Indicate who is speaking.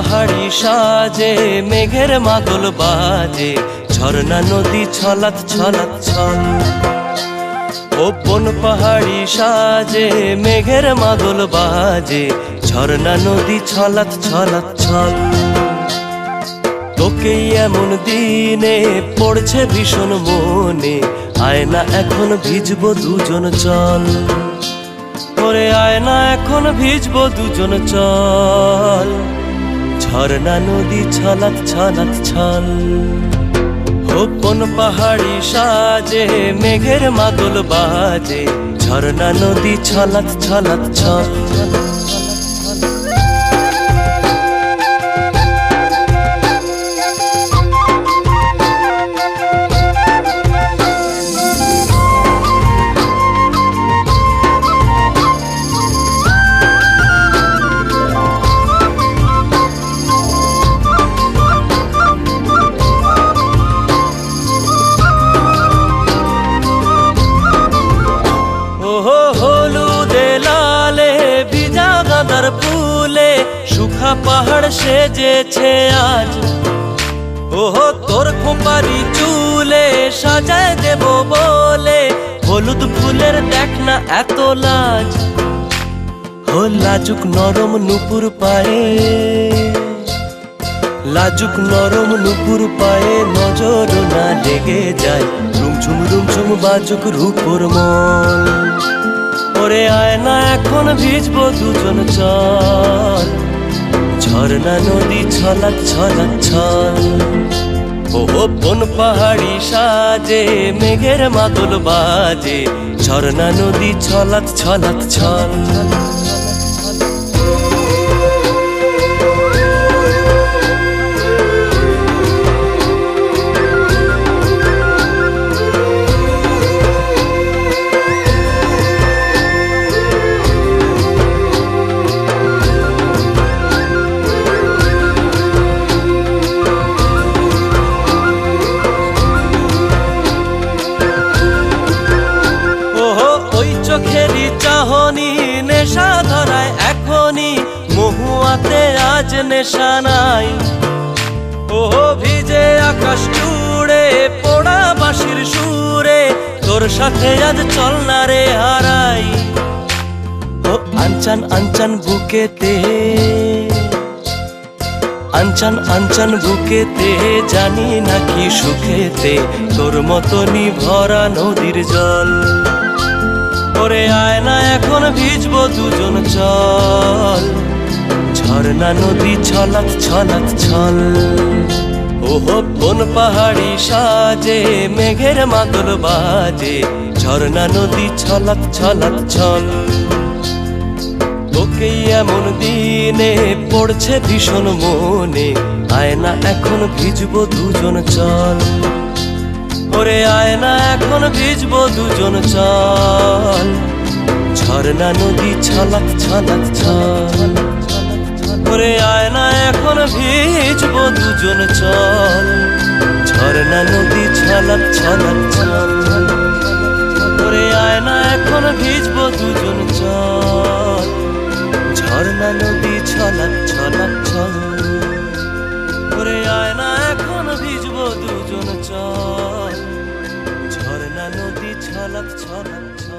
Speaker 1: পাহাড়ি সাজে মেঘের মাদল বাজে, ঝর্ণা নদী ছলাৎ ছলাৎ ছল। ও বন পাহাড়ি সাজে মেঘের মাদল বাজে, ঝর্ণা নদী ছলাৎ ছলাৎ ছল। তোকেই এমন দিনে পড়ছে ভীষণ মনে, আয় না এখন ভিজবো দুজন চল। ওরে আয় না এখন ভিজবো দুজন চল, ঝর্ণা নদী ছলাৎ ছলাৎ ছল। বন পাহাড়ি সাজে মেঘের মাদল বাজে, ঝর্ণা নদী ছলাৎ ছলাৎ ছল। হলুদে লালে ভিজা গাঁদার ফুলে শুখা পাহাড় সেজেছে আজ। ওহো তোর খোঁপারি চুলে সাজায় দেব বলে, হলুদ ফুলের দেখ না এত লাজ। ও লাজুক নরম নুপুর পায়ে, লাজুক নরম নুপুর পায়ে নজর না লেগে যায়, রুমঝুম রুমঝুম বাজুক রূপর মল। ওরে আয় না এখন ভিজবো দুজন চল, ঝর্ণা নদী ছলাৎ ছলাৎ ছল। ও বন পাহাড়ি সাজে মেঘের মাদল বাজে, ঝর্ণা নদী ছলাৎ ছলাৎ ছল। চোখেরই চাহনি নেশা ধরায় এখনই, মহুয়াতে আজ নেশা নাই। ওহো ভিজে আকাশ জুড়ে পোড়া বাঁশির সুরে, তোর সাথে আজ চল না রে হারাই। ও আনচান আনচান বুকেতে, আনচান আনচান বুকেতে, জানি নাকি সুখেতে তোর মতনই ভরা নদীর জল। ওরে আয় না এখন ভিজবো দুজন চল, ঝর্ণা নদী ছলাৎ ছলাৎ ছল। ওহো বন পাহাড়ি সাজে মেঘের মাদল বাজে, ঝর্ণা নদী ছলাৎ ছলাৎ ছল। তোকেই এমন দিনে পড়ছে ভীষণ মনে, আয় না এখন ভিজবো দুজন চল। ওরে আয় না এখন ভিজবো দুজন চল, ঝর্ণা নদী ছলাৎ ছলাৎ ছল। ওরে আয় না এখন ভিজবো দুজন চল, ঝর্ণা নদী ছলাৎ ছলাৎ ছল। ওরে আয় না এখন ভিজবো দুজন চল, ঝর্ণা নদী ছলাৎ ছলাৎ ছল। ওরে আয় না এখন ভিজবো দুজন চল, ঝর্ণা নদী ছলাৎ ছলাৎ ছল।